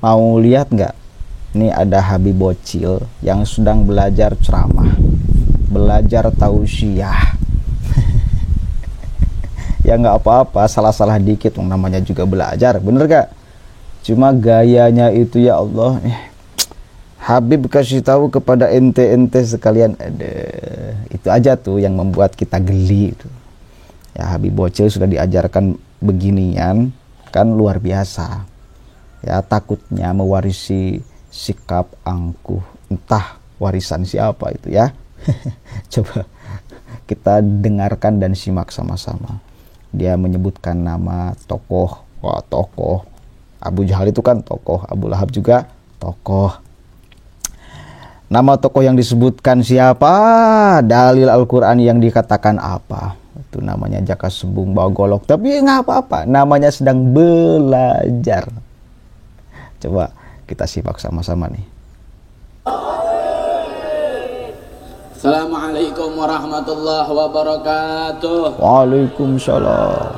Mau lihat nggak? Ini ada Habib bocil yang sedang belajar ceramah, belajar tausiah. Ya nggak apa-apa, salah-salah dikit, namanya juga belajar, bener gak? Cuma gayanya itu ya Allah, Habib kasih tahu kepada ente sekalian, itu aja tuh yang membuat kita geli itu. Ya Habib bocil sudah diajarkan beginian, kan luar biasa. Ya takutnya mewarisi sikap angkuh, entah warisan siapa itu ya. Coba kita dengarkan dan simak sama-sama. Dia menyebutkan nama tokoh. Wah, tokoh Abu Jahal itu kan tokoh, Abu Lahab juga tokoh. Nama tokoh yang disebutkan siapa? Dalil Al-Quran yang dikatakan apa? Itu namanya jaka sembung bawa golok. Tapi nggak apa-apa, namanya sedang belajar. Coba kita simak sama-sama nih. Assalamualaikum warahmatullahi wabarakatuh. Waalaikumsalam.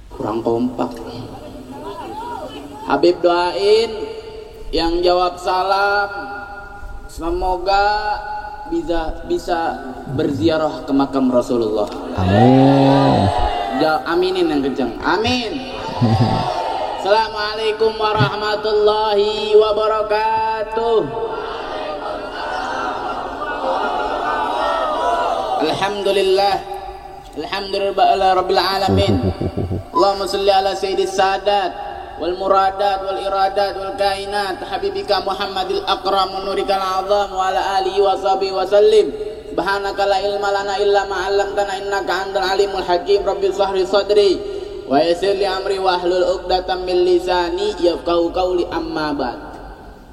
Kurang kompak. Habib doain yang jawab salam, semoga bisa berziarah ke makam Rasulullah. Amin. Aminin yang kencang. Amin. Assalamualaikum warahmatullahi wabarakatuh. Alhamdulillah rabbil alamin. Allahumma shalli ala sayyidis sadat wal muradat wal iradat wal kainat habibika Muhammadil akram wa nurikal azam wa ala alihi wa sahbihi wa sallim. Subhanaka la ilma lana illa ma 'allamtana innaka antal alimul hakim. Rabbi shrah li sadri wa yassir li amri wa hlul 'uqdatam min lisani yafqahu qawli, amma ba'd.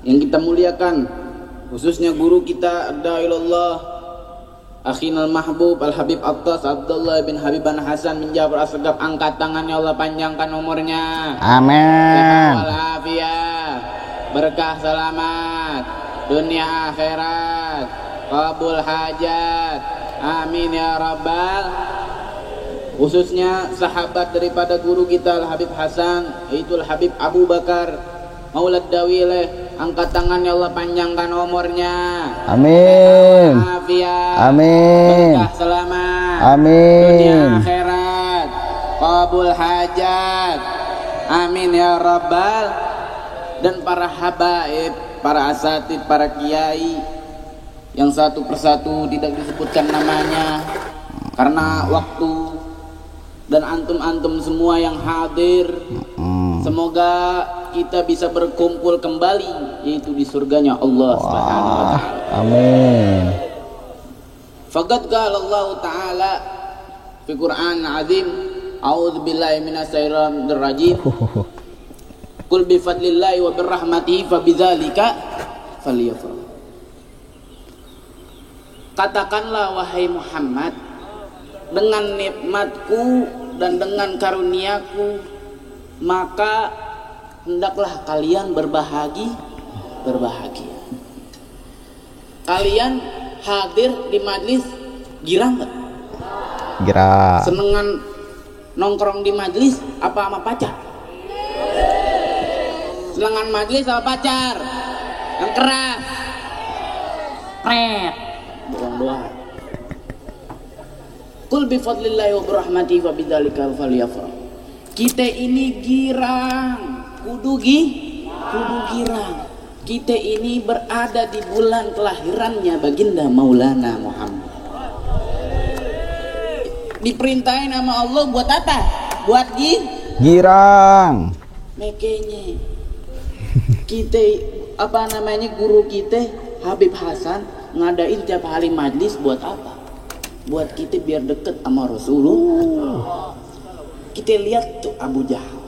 Yang kita muliakan, khususnya guru kita Da'ilullah Akhinal Mahbub Al-Habib Attas Abdullah bin Habiban Hasan bin Jabir As-Segaf. Angkat tangannya, Allah panjangkan umurnya. Amin. Walafiat, berkah selamat dunia akhirat, qabul hajat, amin ya rabbal. Khususnya sahabat daripada guru kita Al-Habib Hasan, yaitu Al-Habib Abu Bakar Maulad Dawileh. Angkat tangannya, Allah panjangkan umurnya. Amin. Amin. Berkah selamat. Amin. Dunia akhirat, qabul hajat. Amin ya rabbal. Dan para habaib, para asatid, para kiai yang satu persatu tidak disebutkan namanya karena waktu, dan antum-antum semua yang hadir, semoga kita bisa berkumpul kembali yaitu di surganya Allah Subhanahu wa taala. Amin. Faqad qala Allah taala fi Qur'an azim, a'udzu billahi minasyaitonir rajim. Qul bi fadlillahi wa birrahmatihi fabidzalika falyafrahu. Katakanlah wahai Muhammad, dengan nikmatku dan dengan karuniaku maka hendaklah kalian berbahagia. Kalian hadir di majlis girang nggak? Girang. Senengan nongkrong di majlis apa sama pacar? Senengan majlis sama pacar yang keras, pret, bohong doang. Qul bi fadlillahi wa birahmatihi fa bidzalika falyafrah. Kita ini girang, kudu girang. Kita ini berada di bulan kelahirannya baginda Maulana Muhammad. Diperintahin sama Allah buat apa? Buat girang. Makanya kita guru kita Habib Hasan ngadain tiap hari majlis buat apa? Buat kita biar deket sama Rasulullah. Kita lihat tuh Abu Jahal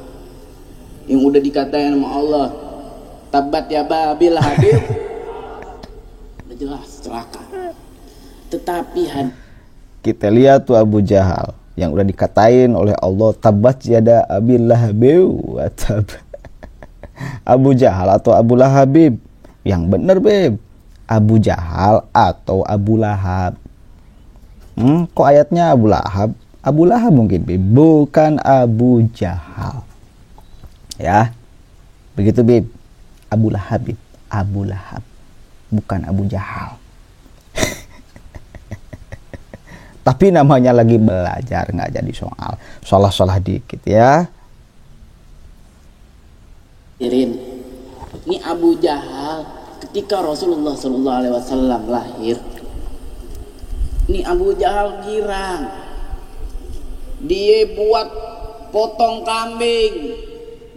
yang udah dikatain sama Allah, tabat ya babil Habib, udah jelas celaka. Tetapi kita lihat tuh Abu Jahal yang udah dikatain oleh Allah, tabat yada abil lahabib wa tab. Abu Jahal atau Abu Lahab? Yang bener beb, Abu Jahal atau Abu Lahab? Kok ayatnya Abu Lahab? Abu Lahab mungkin beb, bukan Abu Jahal. Ya, Begitu Bib. Abu Lahab, Bib. Abu Lahab, bukan Abu Jahal. Tapi namanya lagi belajar, nggak jadi soal. Salah-salah dikit ya. Ini Abu Jahal ketika Rasulullah SAW lahir. Ini Abu Jahal girang. Dia buat potong kambing.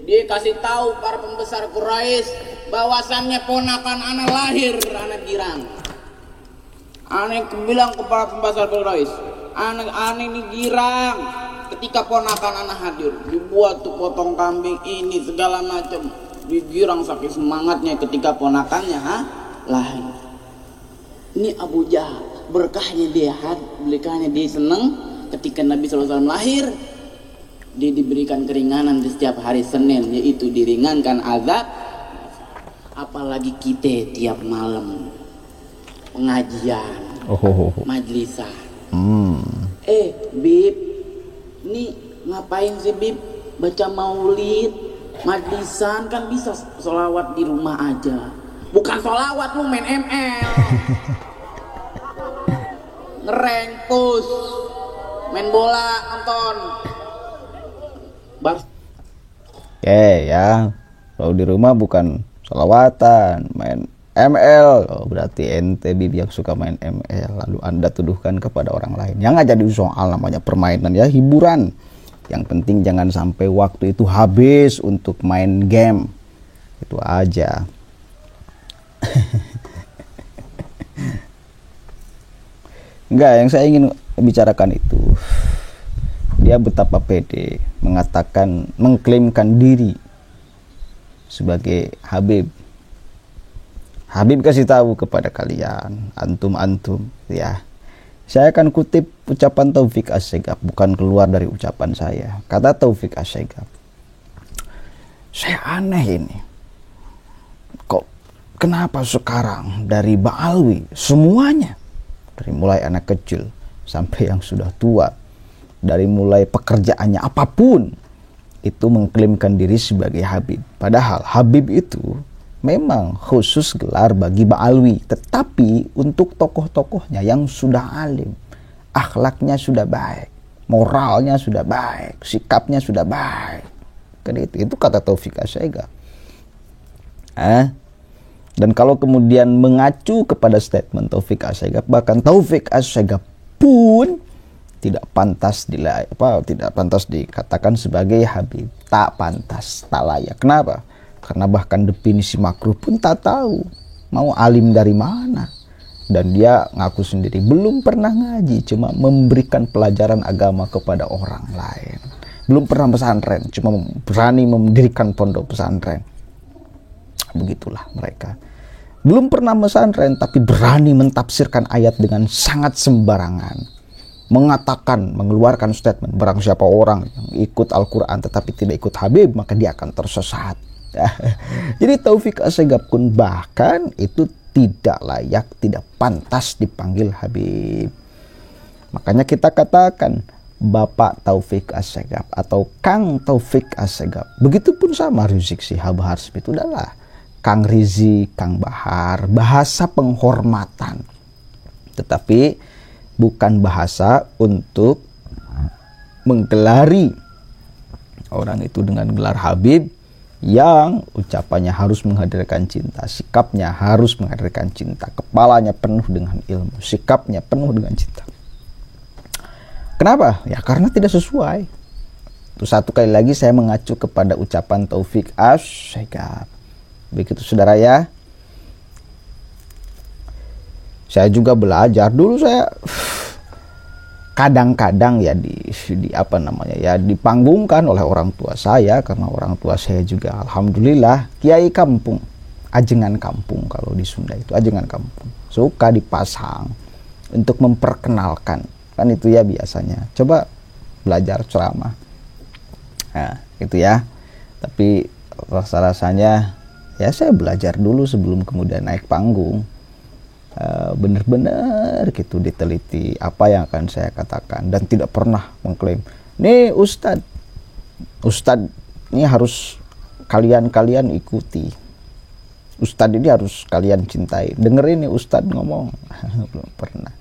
Dia kasih tahu para pembesar Quraisy bahwasannya ponakan anak lahir, anak girang. Anak bilang kepada pembesar Quraisy, anak ini girang. Ketika ponakan anak hadir, dibuat tuh potong kambing ini segala macam. Digirang saking semangatnya ketika ponakannya lahir. Ini Abu Jahal, berkahnya dia senang ketika Nabi SAW lahir. Dia diberikan keringanan di setiap hari Senin, yaitu diringankan azab. Apalagi kita tiap malam pengajian, majlisan. Bib, ini ngapain sih Bib? Baca maulid, majlisan, kan bisa sholawat di rumah aja. Bukan sholawat lu main ML, ngereng, push, main bola, nonton. Ya, kalau di rumah bukan sholawatan, main ML. Oh, berarti ente Bib yang suka main ML, lalu Anda tuduhkan kepada orang lain. Yang nggak jadi soal, namanya permainan ya, hiburan. Yang penting jangan sampai waktu itu habis untuk main game. Itu aja. Enggak, yang saya ingin bicarakan itu, dia betapa pede mengatakan, mengklaimkan diri sebagai Habib. Habib kasih tahu kepada kalian, antum ya. Saya akan kutip ucapan Taufik As-Syegab, bukan keluar dari ucapan saya. Kata Taufik As-Syegab, saya aneh ini. Kok kenapa sekarang dari Ba'alwi semuanya, dari mulai anak kecil sampai yang sudah tua, dari mulai pekerjaannya apapun, itu mengklaimkan diri sebagai Habib. Padahal Habib itu memang khusus gelar bagi Ba'alwi, tetapi untuk tokoh-tokohnya yang sudah alim, akhlaknya sudah baik, moralnya sudah baik, sikapnya sudah baik. Kan itu kata Taufik As-Syegab. Dan kalau kemudian mengacu kepada statement Taufik As-Syegab, bahkan Taufik As-Syegab pun tidak pantas dikatakan sebagai Habib. Tak pantas, tak layak. Kenapa? Karena bahkan definisi makruh pun tak tahu mau alim dari mana. Dan dia ngaku sendiri belum pernah ngaji, cuma memberikan pelajaran agama kepada orang lain. Belum pernah pesantren, cuma berani mendirikan pondok pesantren. Begitulah mereka. Belum pernah pesantren, tapi berani mentafsirkan ayat dengan sangat sembarangan. Mengatakan, mengeluarkan statement, barang siapa orang yang ikut Al-Quran tetapi tidak ikut Habib, maka dia akan tersesat. Jadi Taufik As-Syegab pun bahkan itu tidak layak, tidak pantas dipanggil Habib. Makanya kita katakan Bapak Taufik As-Syegab atau Kang Taufik As-Syegab. Begitupun sama Rizik Syihab Harsip, itu adalah Kang Rizik, Kang Bahar, bahasa penghormatan. Tetapi bukan bahasa untuk menggelari orang itu dengan gelar Habib yang ucapannya harus menghadirkan cinta, sikapnya harus menghadirkan cinta, kepalanya penuh dengan ilmu, sikapnya penuh dengan cinta. Kenapa? Ya karena tidak sesuai. Itu satu kali lagi saya mengacu kepada ucapan Taufik As-Syegab. Begitu saudara ya. Saya juga belajar dulu, saya kadang-kadang ya dipanggungkan oleh orang tua saya, karena orang tua saya juga alhamdulillah kiai kampung, ajengan kampung, kalau di Sunda itu ajengan kampung, suka dipasang untuk memperkenalkan, kan itu ya biasanya, coba belajar ceramah, nah itu ya. Tapi rasa-rasanya ya saya belajar dulu sebelum kemudian naik panggung. Benar-benar gitu diteliti apa yang akan saya katakan, dan tidak pernah mengklaim nih Ustadz ini harus kalian ikuti. Ustadz ini harus kalian cintai. Dengerin nih Ustadz ngomong. Belum pernah.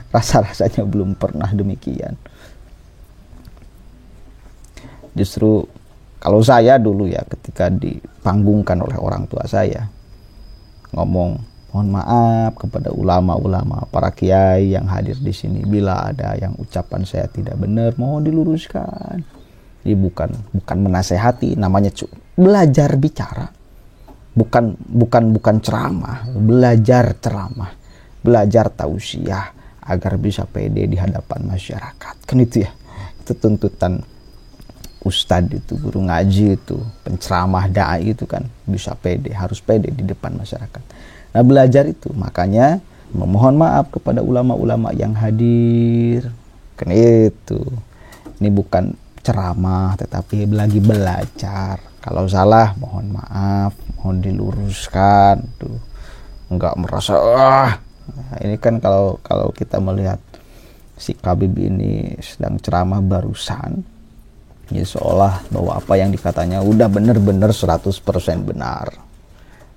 Rasa-rasanya belum pernah demikian. Justru kalau saya dulu ya, ketika dipanggungkan oleh orang tua saya, ngomong, mohon maaf kepada ulama-ulama, para kiai yang hadir di sini, bila ada yang ucapan saya tidak benar, mohon diluruskan. Ini bukan menasehati, namanya belajar bicara. Bukan ceramah, belajar ceramah, belajar tausiah agar bisa pede di hadapan masyarakat. Kan itu ya, itu tuntutan ustadz itu, guru ngaji itu, penceramah dai itu kan, bisa pede, harus pede di depan masyarakat. Nah, belajar itu, makanya memohon maaf kepada ulama-ulama yang hadir. Kan itu. Ini bukan ceramah, tetapi lagi belajar. Kalau salah, mohon maaf, mohon diluruskan. Tuh, enggak merasa Nah, ini kan kalau kita melihat si Habib ini sedang ceramah barusan, ya seolah bahwa apa yang dikatanya udah benar-benar 100% benar.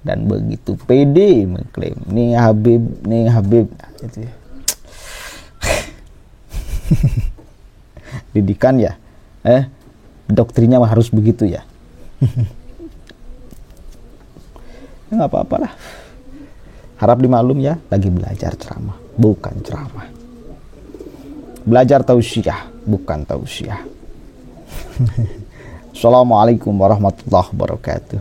Dan begitu pede mengklaim, nih Habib gitu ya. Didikan ya, doktrinnya harus begitu ya. Ya nggak apa-apa lah. Harap dimaklum ya, lagi belajar ceramah, bukan ceramah. Belajar tausiah, bukan tausiah. Assalamualaikum warahmatullahi wabarakatuh.